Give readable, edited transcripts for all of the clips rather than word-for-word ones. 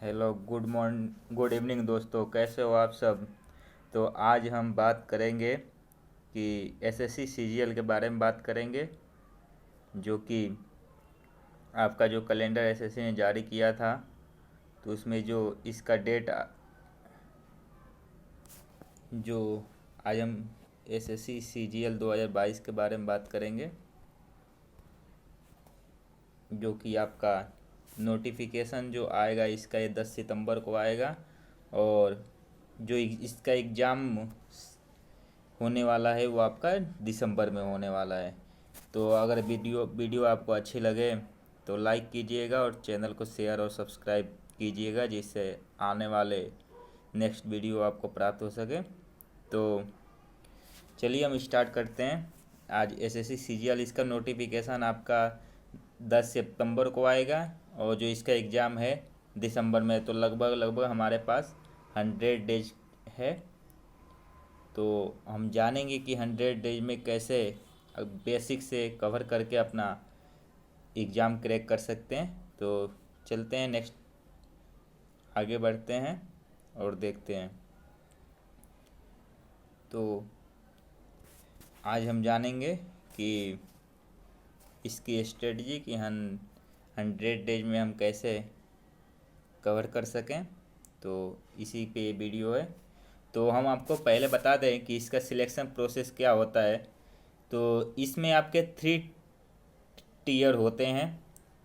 Hello, good evening दोस्तों, कैसे हो आप सब। तो आज हम बात करेंगे कि एसएससी सीजीएल के बारे में बात करेंगे, जो कि आपका जो कैलेंडर एसएससी ने जारी किया था। तो उसमें जो इसका डेट जो आज हम एसएससी सीजीएल 2022 के बारे में बात करेंगे, जो कि आपका नोटिफिकेशन जो आएगा इसका ये 10 सितंबर को आएगा। और जो इसका एग्ज़ाम होने वाला है वो आपका दिसंबर में होने वाला है। तो अगर वीडियो आपको अच्छी लगे तो लाइक कीजिएगा और चैनल को शेयर और सब्सक्राइब कीजिएगा, जिससे आने वाले नेक्स्ट वीडियो आपको प्राप्त हो सके। तो चलिए हम स्टार्ट करते हैं। आज एसएससी सीजीएल इसका नोटिफिकेशन आपका 10 सितंबर को आएगा और जो इसका एग्ज़ाम है दिसंबर में। तो लगभग हमारे पास 100 डेज है। तो हम जानेंगे कि 100 डेज में कैसे बेसिक से कवर करके अपना एग्ज़ाम क्रैक कर सकते हैं। तो चलते हैं, नेक्स्ट आगे बढ़ते हैं और देखते हैं। तो आज हम जानेंगे कि इसकी स्ट्रेटजी कि हम 100 डेज में हम कैसे कवर कर सकें। तो इसी पे ये वीडियो है। तो हम आपको पहले बता दें कि इसका सिलेक्शन प्रोसेस क्या होता है। तो इसमें आपके 3 टीयर होते हैं।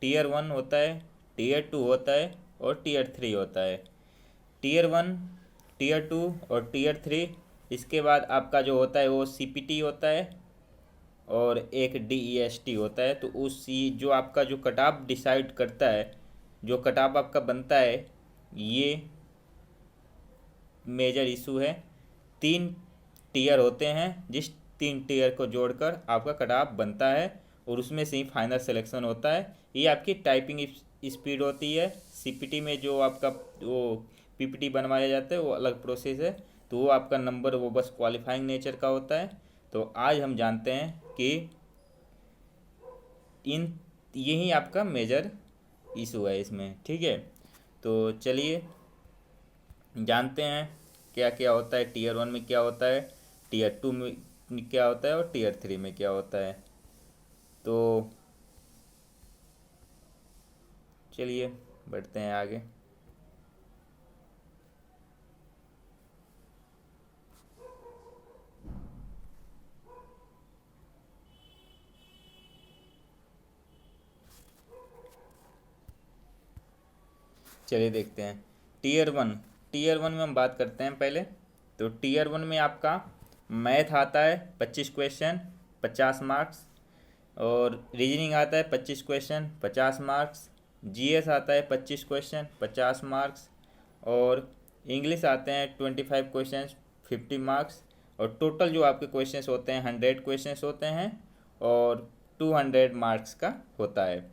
टीयर 1 होता है, टीयर 2 होता है और टीयर 3 होता है। टीयर 1, टीयर 2 और टीयर 3, इसके बाद आपका जो होता है वो सीपीटी होता है और एक डीईएसटी होता है। तो उसी जो आपका जो कट ऑफ डिसाइड करता है, जो कट ऑफ आपका बनता है, ये मेजर इशू है। 3 टीयर होते हैं, जिस 3 टीयर को जोड़कर आपका कट ऑफ बनता है और उसमें से ही फाइनल सिलेक्शन होता है। ये आपकी टाइपिंग स्पीड होती है। सीपीटी में जो आपका वो पीपीटी बनवाया जाता है वो अलग प्रोसेस है। तो वो आपका नंबर वो बस क्वालिफाइंग नेचर का होता है। तो आज हम जानते हैं कि इन यही आपका मेजर इशू है इसमें, ठीक है। तो चलिए जानते हैं क्या क्या होता है। टीयर 1 में क्या होता है, टीयर 2 में क्या होता है और टीयर 3 में क्या होता है। तो चलिए बढ़ते हैं आगे। चलिए देखते हैं टीयर 1 में हम बात करते हैं पहले। तो टीयर 1 में आपका मैथ आता है 25 क्वेश्चन 50 मार्क्स, और रीजनिंग आता है 25 क्वेश्चन 50 मार्क्स, जीएस आता है 25 क्वेश्चन 50 मार्क्स, और इंग्लिश आते हैं 25 क्वेश्चन 50 मार्क्स। और टोटल जो आपके क्वेश्चंस होते हैं 100 क्वेश्चंस होते हैं और 200 मार्क्स का होता है।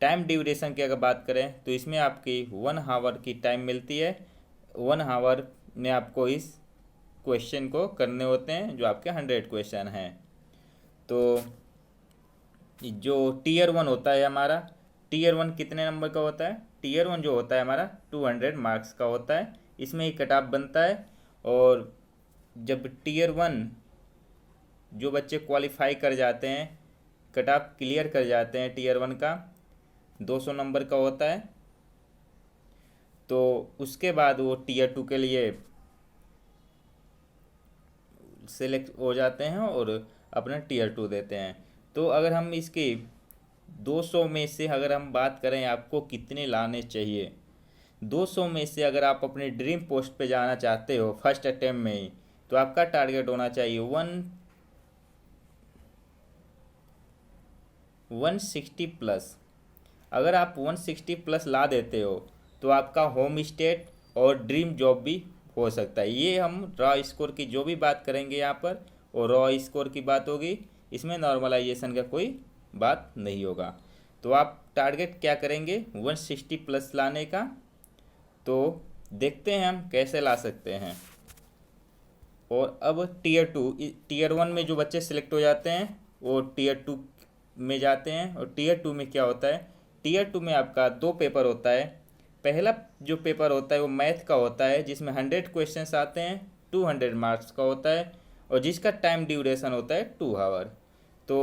टाइम ड्यूरेशन की अगर बात करें तो इसमें आपकी 1 आवर की टाइम मिलती है। 1 आवर में आपको इस क्वेश्चन को करने होते हैं, जो आपके 100 क्वेश्चन हैं। तो जो टीयर 1 होता है हमारा, टीयर 1 कितने नंबर का होता है, टीयर 1 जो होता है हमारा 200 मार्क्स का होता है। इसमें ही कट ऑफ बनता है। और जब टीयर 1 जो बच्चे क्वालिफाई कर जाते हैं, कट ऑफ क्लियर कर जाते हैं, टीयर 1 का 200 नंबर का होता है। तो उसके बाद वो टीयर 2 के लिए सेलेक्ट हो जाते हैं और अपना टीयर 2 देते हैं। तो अगर हम इसकी 200 में से अगर हम बात करें आपको कितने लाने चाहिए, 200 में से अगर आप अपने ड्रीम पोस्ट पे जाना चाहते हो फर्स्ट अटेम्प्ट में ही, तो आपका टारगेट होना चाहिए 160 प्लस। अगर आप 160 प्लस ला देते हो तो आपका होम स्टेट और ड्रीम जॉब भी हो सकता है। ये हम रॉ स्कोर की जो भी बात करेंगे यहाँ पर, और रॉ स्कोर की बात होगी, इसमें नॉर्मलाइजेशन का कोई बात नहीं होगा। तो आप टारगेट क्या करेंगे 160 प्लस लाने का। तो देखते हैं हम कैसे ला सकते हैं। और अब टीयर 1 में जो बच्चे सिलेक्ट हो जाते हैं वो टीयर 2 में जाते हैं। और टीयर 2 में क्या होता है, टीयर 2 में आपका 2 पेपर होता है। पहला जो पेपर होता है वो मैथ का होता है, जिसमें 100 क्वेश्चंस आते हैं, 200 मार्क्स का होता है, और जिसका टाइम ड्यूरेशन होता है 2 आवर। तो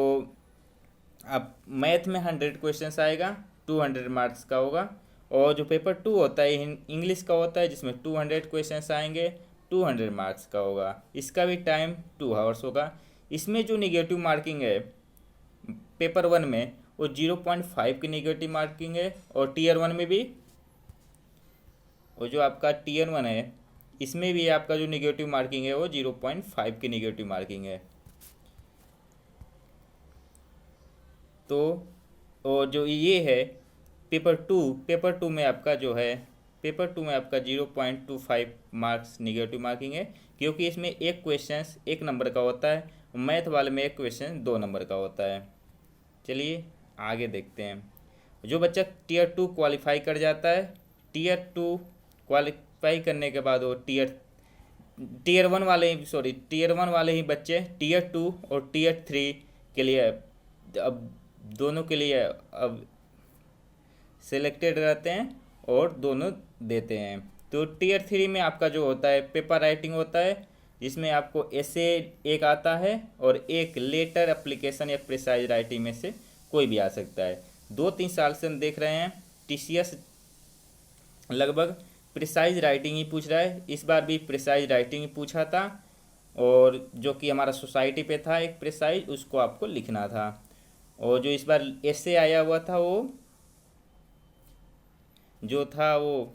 अब मैथ में 100 क्वेश्चंस आएगा, 200 मार्क्स का होगा। और जो पेपर 2 होता है इंग्लिश का होता है, जिसमें 200 क्वेश्चंस आएंगे, 200 मार्क्स का होगा, इसका भी टाइम 2 आवर्स होगा। इसमें जो निगेटिव मार्किंग है पेपर 1 में वो 0.5 की निगेटिव मार्किंग है, और टीयर 1 में भी, वो जो आपका टीयर 1 है इसमें भी आपका जो निगेटिव मार्किंग है वो 0.5 की निगेटिव मार्किंग है। तो और जो ये है पेपर टू में आपका जो है, पेपर 2 में आपका 0.25 मार्क्स निगेटिव मार्किंग है, क्योंकि इसमें एक क्वेश्चन 1 नंबर का होता है, मैथ वाले में एक क्वेश्चन 2 नंबर का होता है। चलिए आगे देखते हैं। जो बच्चा टीयर 2 क्वालिफाई कर जाता है, टीयर 2 क्वालिफाई करने के बाद वो टीयर वन वाले ही बच्चे टीयर 2 और टीयर 3 के लिए अब दोनों के लिए अब सिलेक्टेड रहते हैं और दोनों देते हैं। तो टीयर 3 में आपका जो होता है पेपर राइटिंग होता है, जिसमें आपको ऐसे एक आता है और एक लेटर एप्लीकेशन या प्रिसाइज राइटिंग में से कोई भी आ सकता है। 2-3 साल से हम देख रहे हैं टीसीएस लगभग प्रिसाइज राइटिंग ही पूछ रहा है। इस बार भी प्रिसाइज राइटिंग ही पूछा था, और जो कि हमारा सोसाइटी पे था एक प्रिसाइज, उसको आपको लिखना था। और जो इस बार ऐसे आया हुआ था वो जो था वो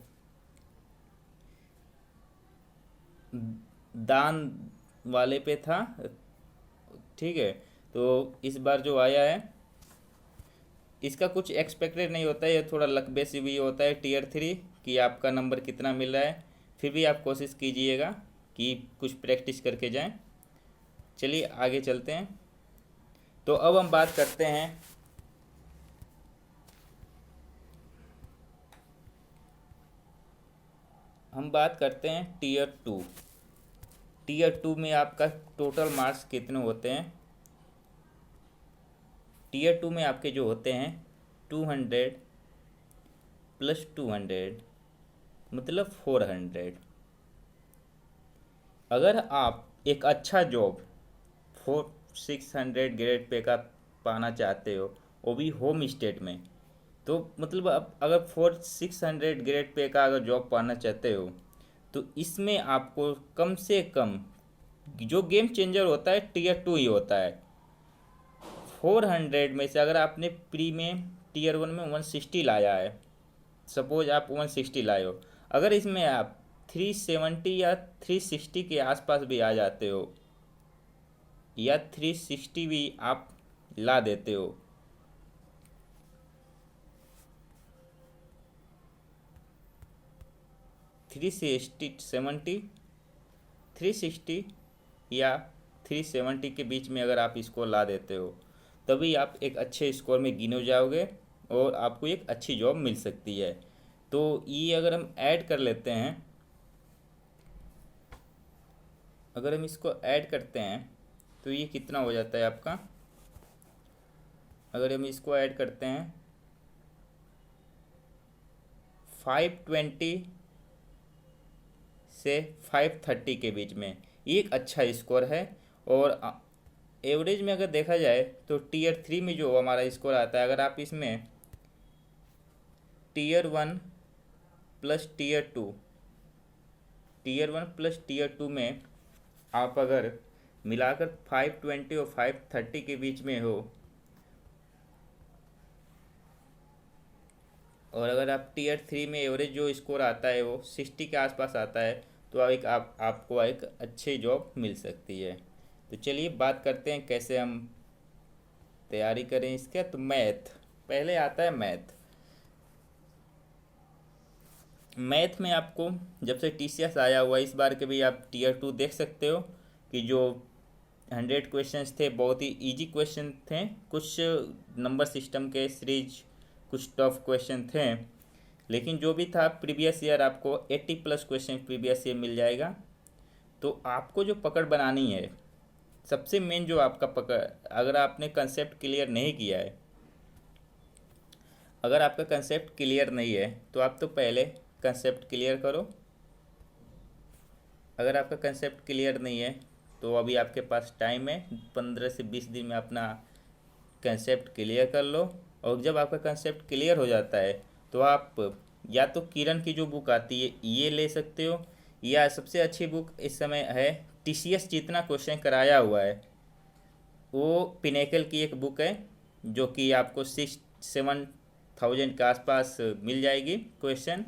दान वाले पे था, ठीक है। तो इस बार जो आया है इसका कुछ एक्सपेक्टेड नहीं होता है, ये थोड़ा लक बेस भी होता है टीयर 3 कि आपका नंबर कितना मिल रहा है। फिर भी आप कोशिश कीजिएगा कि कुछ प्रैक्टिस करके जाएं। चलिए आगे चलते हैं। तो अब हम बात करते हैं टीयर 2। टीयर 2 में आपका टोटल मार्क्स कितने होते हैं? टीयर 2 में आपके जो होते हैं 200 + 200 मतलब 400। अगर आप एक अच्छा जॉब 600 ग्रेड पे का पाना चाहते हो, वो भी होम स्टेट में, तो मतलब आप अगर 600 ग्रेड पे का अगर जॉब पाना चाहते हो, तो इसमें आपको कम से कम जो गेम चेंजर होता है टीयर 2 ही होता है। 400 में से अगर आपने प्री में टीयर 1 में 160 लाया है, सपोज आप 160 लाए हो, अगर इसमें आप 370 या 360 के आसपास भी आ जाते हो, या 360 भी आप ला देते हो, थ्री सिक्सटी या 370 के बीच में अगर आप इसको ला देते हो, तभी आप एक अच्छे स्कोर में गिने जाओगे और आपको एक अच्छी जॉब मिल सकती है। तो ये अगर हम ऐड कर लेते हैं, अगर हम इसको ऐड करते हैं तो ये कितना हो जाता है आपका? अगर हम इसको ऐड करते हैं 520 से 530 के बीच में, ये एक अच्छा स्कोर है। और एवरेज में अगर देखा जाए तो टीयर 3 में जो हमारा स्कोर आता है, अगर आप इसमें टीयर 1 + टीयर 2 में आप अगर मिलाकर 520 और 530 के बीच में हो, और अगर आप टीयर 3 में एवरेज जो स्कोर आता है वो 60 के आसपास आता है, तो आपको एक अच्छी जॉब मिल सकती है। तो चलिए बात करते हैं कैसे हम तैयारी करें इसके। तो पहले आता है मैथ में आपको जब से टीसीएस आया हुआ, इस बार के भी आप टीयर 2 देख सकते हो कि जो 100 क्वेश्चंस थे बहुत ही इजी क्वेश्चन थे, कुछ नंबर सिस्टम के सीरीज, कुछ टफ क्वेश्चन थे, लेकिन जो भी था प्रीवियस ईयर आपको 80+ क्वेश्चन प्रीवियस ईयर मिल जाएगा। तो आपको जो पकड़ बनानी है, सबसे मेन जो आपका पकड़, अगर आपने कंसेप्ट क्लियर नहीं किया है, अगर आपका कंसेप्ट क्लियर नहीं है तो आप तो पहले कंसेप्ट क्लियर करो। अगर आपका कंसेप्ट क्लियर नहीं है तो अभी आपके पास टाइम है, 15 से 20 दिन में अपना कंसेप्ट क्लियर कर लो। और जब आपका कंसेप्ट क्लियर हो जाता है तो आप या तो किरण की जो बुक आती है ये ले सकते हो, या सबसे अच्छी बुक इस समय है टीसीएस जितना क्वेश्चन कराया हुआ है वो पिनेकल की एक बुक है, जो कि आपको 6-7 थाउजेंड के आसपास मिल जाएगी क्वेश्चन।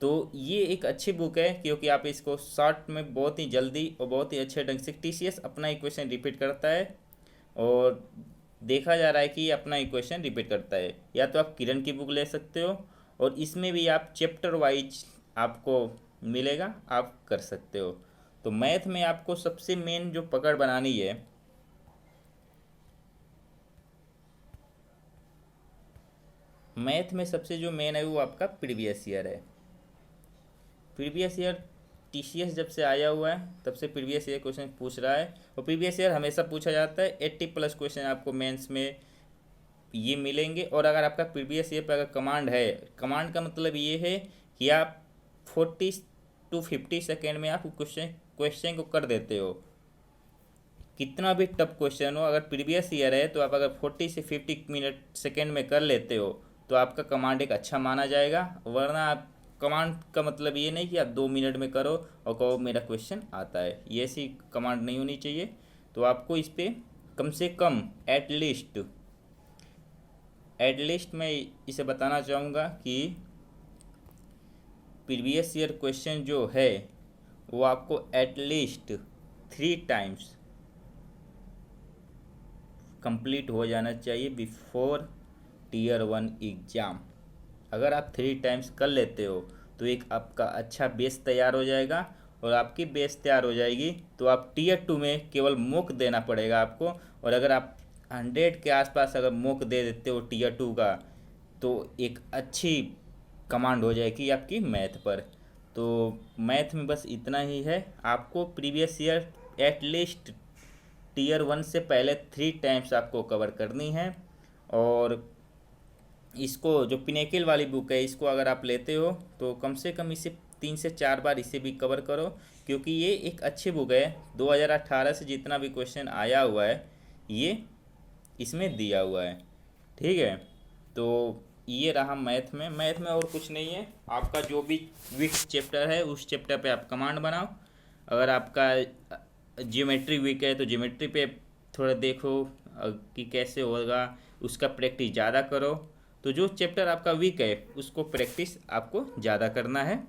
तो ये एक अच्छी बुक है क्योंकि आप इसको शॉर्ट में बहुत ही जल्दी और बहुत ही अच्छे ढंग से टीसीएस अपना इक्वेशन रिपीट करता है, और देखा जा रहा है कि ये अपना इक्वेशन रिपीट करता है। या तो आप किरण की बुक ले सकते हो और इसमें भी आप चैप्टर वाइज आपको मिलेगा, आप कर सकते हो। तो मैथ में आपको सबसे मेन जो पकड़ बनानी है, मैथ में सबसे जो मेन है वो आपका प्रीवियस ईयर है। प्रीवियस ईयर टीसीएस जब से आया हुआ है तब से प्रीवियस ईयर क्वेश्चन पूछ रहा है, और प्रीवियस ईयर हमेशा पूछा जाता है। 80+ क्वेश्चन आपको मेंस में ये मिलेंगे। और अगर आपका प्रीवियस ईयर पर अगर कमांड है, कमांड का मतलब ये है कि आप 40 to 50 सेकेंड में आप क्वेश्चन को कर देते हो। कितना भी टफ क्वेश्चन हो, अगर प्रीवियस ईयर है तो आप अगर 40 से 50 सेकेंड में कर लेते हो तो आपका कमांड एक अच्छा माना जाएगा। वरना आप कमांड का मतलब ये नहीं कि आप 2 मिनट में करो और कहो मेरा क्वेश्चन आता है, ये ऐसी कमांड नहीं होनी चाहिए। तो आपको इस पर कम से कम एटलीस्ट मैं इसे बताना चाहूँगा कि प्रीवियस ईयर क्वेश्चन जो है वो आपको एटलीस्ट 3 टाइम्स कंप्लीट हो जाना चाहिए बिफोर टीयर 1 एग्ज़ाम। अगर आप 3 टाइम्स कर लेते हो तो एक आपका अच्छा बेस तैयार हो जाएगा, और आपकी बेस तैयार हो जाएगी तो आप टीयर 2 में केवल मॉक देना पड़ेगा आपको। और अगर आप 100 के आसपास अगर मॉक दे देते हो टीयर 2 का तो एक अच्छी कमांड हो जाएगी आपकी मैथ पर। तो मैथ में बस इतना ही है, आपको प्रीवियस ईयर एटलीस्ट टीयर 1 से पहले 3 टाइम्स आपको कवर करनी है। और इसको जो पिनेकल वाली बुक है इसको अगर आप लेते हो तो कम से कम इसे 3 से 4 बार इसे भी कवर करो, क्योंकि ये एक अच्छी बुक है। 2018 से जितना भी क्वेश्चन आया हुआ है ये इसमें दिया हुआ है। ठीक है, तो ये रहा मैथ में और कुछ नहीं है। आपका जो भी वीक चैप्टर है उस चैप्टर पे आप कमांड बनाओ। अगर आपका ज्योमेट्री वीक है तो ज्योमेट्री पे थोड़ा देखो कि कैसे होगा, उसका प्रैक्टिस ज़्यादा करो। तो जो चैप्टर आपका वीक है उसको प्रैक्टिस आपको ज़्यादा करना है,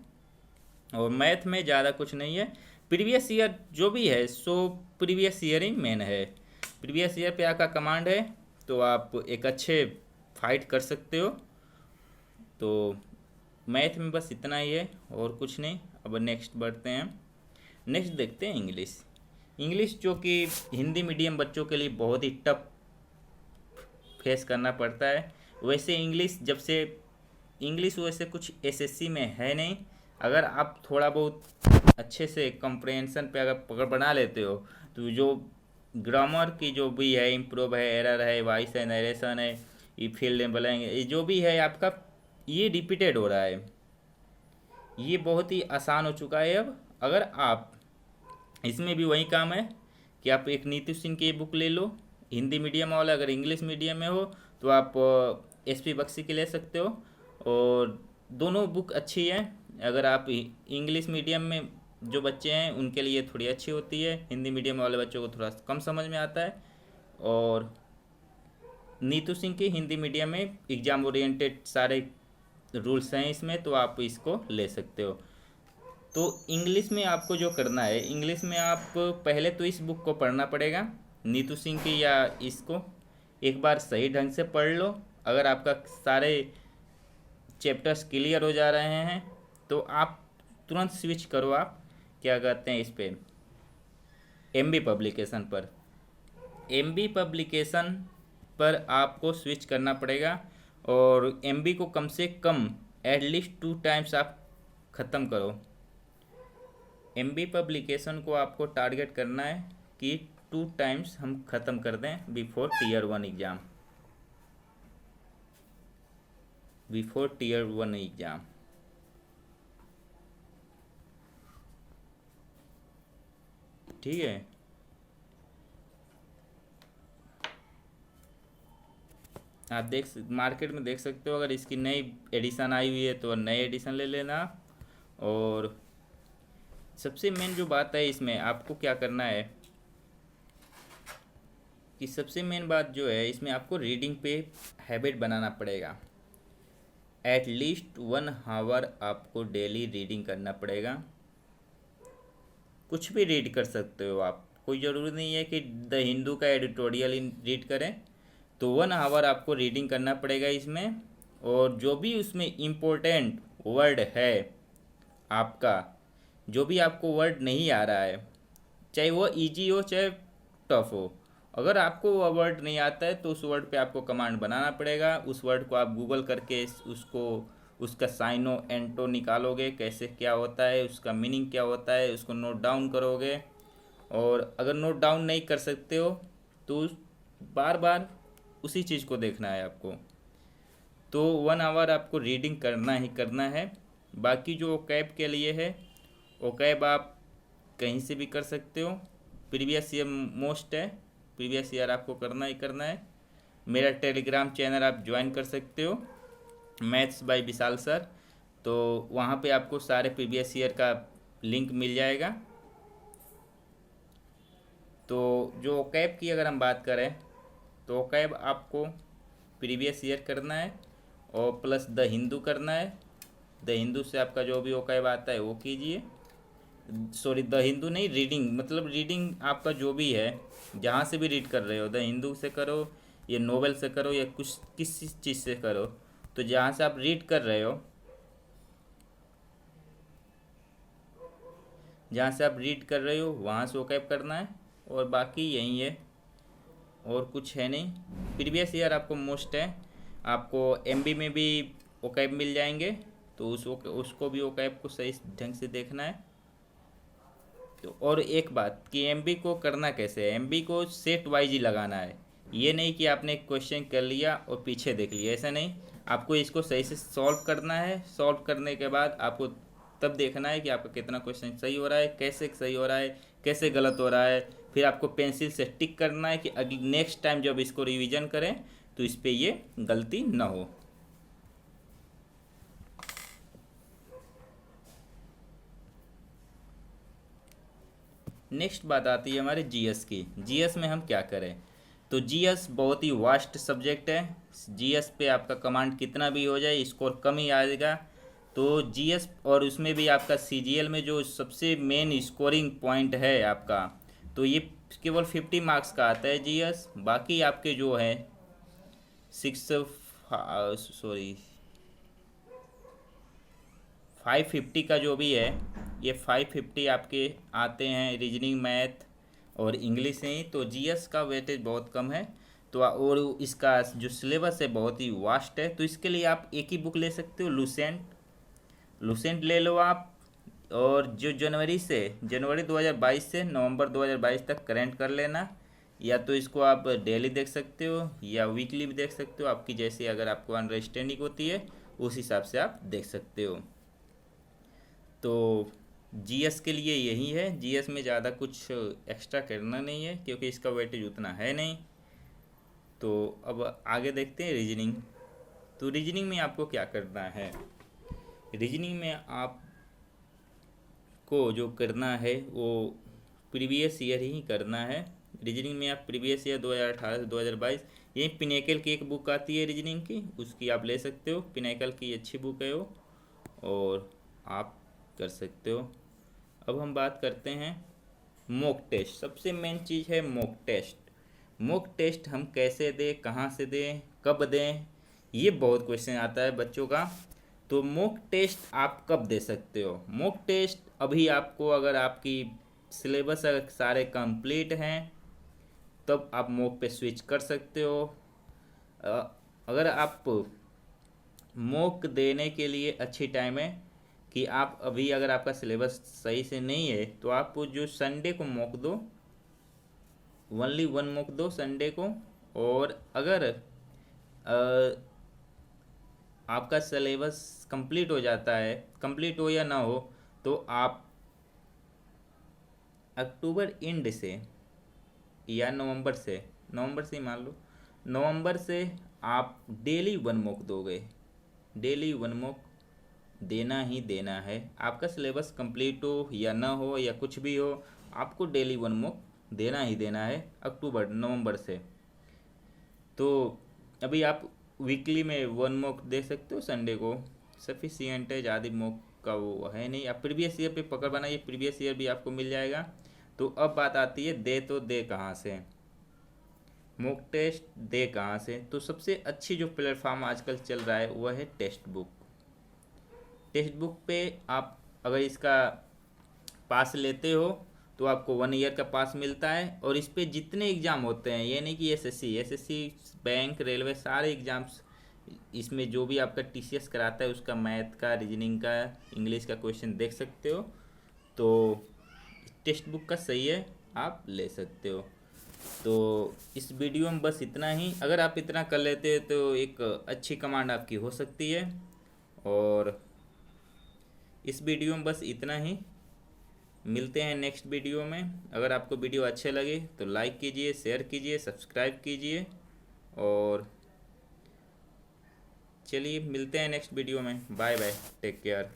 और मैथ में ज़्यादा कुछ नहीं है। प्रीवियस ईयर जो भी है सो प्रीवियस ईयर ही मेन है। प्रीवियस ईयर पे आपका कमांड है तो आप एक अच्छे फाइट कर सकते हो। तो मैथ में बस इतना ही है और कुछ नहीं। अब नेक्स्ट बढ़ते हैं, नेक्स्ट देखते हैं इंग्लिश जो कि हिंदी मीडियम बच्चों के लिए बहुत ही टफ फेस करना पड़ता है। वैसे इंग्लिश वैसे कुछ एसएससी में है नहीं। अगर आप थोड़ा बहुत अच्छे से कंप्रहेंशन पे अगर पकड़ बना लेते हो तो जो ग्रामर की जो भी है, इम्प्रूव है, एरर है, वॉइस है, नरेशन है, ये फील्ड में बोलेंगे, ये जो भी है आपका ये रिपीटेड हो रहा है, ये बहुत ही आसान हो चुका है। अब अगर आप इसमें भी वही काम है कि आप एक नीतू सिंह की बुक ले लो हिंदी मीडियम वाला। अगर इंग्लिश मीडियम में हो तो आप एसपी बख्शी की ले सकते हो, और दोनों बुक अच्छी है। अगर आप इंग्लिश मीडियम में जो बच्चे हैं उनके लिए थोड़ी अच्छी होती है, हिंदी मीडियम वाले बच्चों को थोड़ा कम समझ में आता है। और नीतू सिंह की हिंदी मीडियम में एग्ज़ाम ओरिएंटेड सारे रूल्स हैं इसमें, तो आप इसको ले सकते हो। तो इंग्लिश में आपको जो करना है, इंग्लिश में आप पहले तो इस बुक को पढ़ना पड़ेगा नीतू सिंह की, या इसको एक बार सही ढंग से पढ़ लो। अगर आपका सारे चैप्टर्स क्लियर हो जा रहे हैं तो आप तुरंत स्विच करो, आप क्या कहते हैं इस पे एमबी पब्लिकेशन पर। एमबी पब्लिकेशन पर आपको स्विच करना पड़ेगा, और एमबी को कम से कम एटलीस्ट 2 टाइम्स आप ख़त्म करो। एमबी पब्लिकेशन को आपको टारगेट करना है कि 2 टाइम्स हम ख़त्म कर दें before tier 1 exam. Before tier 1 exam. ठीक है, आप मार्केट में देख सकते हो, अगर इसकी नई एडिशन आई हुई है तो नई एडिशन ले लेना। और सबसे मेन जो बात है इसमें आपको क्या करना है कि सबसे मेन बात जो है इसमें आपको रीडिंग पे हैबिट बनाना पड़ेगा। एट लीस्ट 1 आवर आपको डेली रीडिंग करना पड़ेगा। कुछ भी रीड कर सकते हो आप, कोई ज़रूरी नहीं है कि द हिंदू का एडिटोरियल रीड करें। तो 1 आवर आपको रीडिंग करना पड़ेगा इसमें। और जो भी उसमें इम्पोर्टेंट वर्ड है आपका, जो भी आपको वर्ड नहीं आ रहा है, चाहे वो इजी हो चाहे टफ हो, अगर आपको वो वर्ड नहीं आता है तो उस वर्ड पे आपको कमांड बनाना पड़ेगा। उस वर्ड को आप गूगल करके उसको उसका साइनो एंटो निकालोगे, कैसे क्या होता है, उसका मीनिंग क्या होता है, उसको नोट डाउन करोगे। और अगर नोट डाउन नहीं कर सकते हो तो बार बार उसी चीज़ को देखना है आपको। तो 1 आवर आपको रीडिंग करना ही करना है। बाकी जो ओकैब के लिए है, ओकैब आप कहीं से भी कर सकते हो, प्रीवियस ईयर मोस्ट है, प्रीवियस ईयर आपको करना ही करना है। मेरा टेलीग्राम चैनल आप ज्वाइन कर सकते हो, मैथ्स बाय विशाल सर। तो वहाँ पे आपको सारे प्रीवियस ईयर का लिंक मिल जाएगा। तो जो ओकैब की अगर हम बात करें तो ओकैब आपको प्रीवियस ईयर करना है और प्लस द हिंदू करना है। द हिंदू से आपका जो भी ओकैब आता है वो कीजिए। सॉरी, द हिंदू नहीं, रीडिंग, मतलब रीडिंग आपका जो भी है, जहाँ से भी रीड कर रहे हो, द हिंदू से करो या नोवेल से करो या कुछ किसी चीज़ से करो, तो जहाँ से आप रीड कर रहे हो, जहाँ से आप रीड कर रहे हो वहाँ से ओकैब करना है। और बाकी यही है, और कुछ है नहीं। प्रीवियस ईयर आपको मोस्ट है, आपको एमबी में भी ओकैब मिल जाएंगे, तो उसको भी ओकैब को सही ढंग से देखना है। तो और एक बात कि एमबी को करना कैसे है, एमबी को सेट वाइज ही लगाना है। ये नहीं कि आपने एक क्वेश्चन कर लिया और पीछे देख लिया, ऐसा नहीं। आपको इसको सही से सॉल्व करना है। सॉल्व करने के बाद आपको तब देखना है कि आपका कितना क्वेश्चन सही हो रहा है, कैसे सही हो रहा है, कैसे गलत हो रहा है। फिर आपको पेंसिल से टिक करना है कि अगली नेक्स्ट टाइम जब इसको रिवीजन करें तो इस पर ये गलती ना हो। नेक्स्ट बात आती है हमारे जीएस की। जीएस में हम क्या करें, तो जीएस बहुत ही वास्ट सब्जेक्ट है। जीएस पे आपका कमांड कितना भी हो जाए स्कोर कम ही आएगा। तो जीएस, और उसमें भी आपका सीजीएल में जो सबसे मेन स्कोरिंग पॉइंट है आपका, तो ये केवल 50 मार्क्स का आता है जीएस। बाकी आपके जो है 550 का जो भी है, ये 550 आपके आते हैं रीजनिंग, मैथ और इंग्लिश से ही। तो जीएस का वेटेज बहुत कम है। तो और इसका जो सिलेबस है बहुत ही वास्ट है। तो इसके लिए आप एक ही बुक ले सकते हो, लूसेंट। लूसेंट ले लो आप। और जो जनवरी 2022 से नवंबर 2022 तक करेंट कर लेना। या तो इसको आप डेली देख सकते हो या वीकली भी देख सकते हो, आपकी जैसी अगर आपको अंडरस्टैंडिंग होती है उस हिसाब से आप देख सकते हो। तो जीएस के लिए यही है। जीएस में ज़्यादा कुछ एक्स्ट्रा करना नहीं है क्योंकि इसका वेटेज उतना है नहीं। तो अब आगे देखते हैं रीजनिंग। तो रीजनिंग में आपको क्या करना है, रीजनिंग में आपको जो करना है वो प्रीवियस ईयर ही करना है। रीजनिंग में आप प्रीवियस ईयर 2018 से 2022, यही पिनेकल की एक बुक आती है रीजनिंग की, उसकी आप ले सकते हो। पिनेकल की अच्छी बुक है वो, और आप कर सकते हो। अब हम बात करते हैं मॉक टेस्ट। सबसे मेन चीज़ है मॉक टेस्ट। मॉक टेस्ट हम कैसे दें, कहाँ से दें, कब दें, ये बहुत क्वेश्चन आता है बच्चों का। तो मॉक टेस्ट आप कब दे सकते हो, मॉक टेस्ट अभी आपको, अगर आपकी सिलेबस अगर सारे कंप्लीट हैं तब आप मॉक पे स्विच कर सकते हो। अगर आप मॉक देने के लिए अच्छी टाइम है कि आप अभी, अगर आपका सिलेबस सही से नहीं है तो आप जो संडे को मॉक दो, ओनली 1 मॉक दो संडे को। और अगर आपका सिलेबस कंप्लीट हो जाता है, कंप्लीट हो या ना हो, तो आप अक्टूबर एंड से या नवंबर से ही मान लो, नवंबर से आप डेली वन मॉक दोगे, डेली वन मॉक देना ही देना है। आपका सिलेबस कंप्लीट हो या ना हो या कुछ भी हो, आपको डेली वन मॉक देना ही देना है अक्टूबर नवंबर से। तो अभी आप वीकली में वन मॉक दे सकते हो, संडे को सफिशियंट है, ज़्यादा मॉक का वो है नहीं। आप प्रीवियस ईयर पे पकड़ बनाइए, प्रीवियस ईयर भी आपको मिल जाएगा। तो अब बात आती है दे तो दे कहाँ से, मॉक टेस्ट दे कहाँ से। तो सबसे अच्छी जो प्लेटफॉर्म आजकल चल रहा है वह है टेक्स्ट बुक। टेक्स्ट बुक पे आप अगर इसका पास लेते हो तो आपको 1 ईयर का पास मिलता है, और इस पे जितने एग्ज़ाम होते हैं, ये नहीं कि एसएससी बैंक रेलवे सारे एग्ज़ाम्स, इसमें जो भी आपका टीसीएस कराता है उसका मैथ का, रीजनिंग का, इंग्लिश का क्वेश्चन देख सकते हो। तो टेक्स्ट बुक का सही है, आप ले सकते हो। तो इस वीडियो में बस इतना ही। अगर आप इतना कर लेते हो तो एक अच्छी कमांड आपकी हो सकती है। और इस वीडियो में बस इतना ही, मिलते हैं नेक्स्ट वीडियो में। अगर आपको वीडियो अच्छे लगे तो लाइक कीजिए, शेयर कीजिए, सब्सक्राइब कीजिए, और चलिए मिलते हैं नेक्स्ट वीडियो में। Bye bye, take care.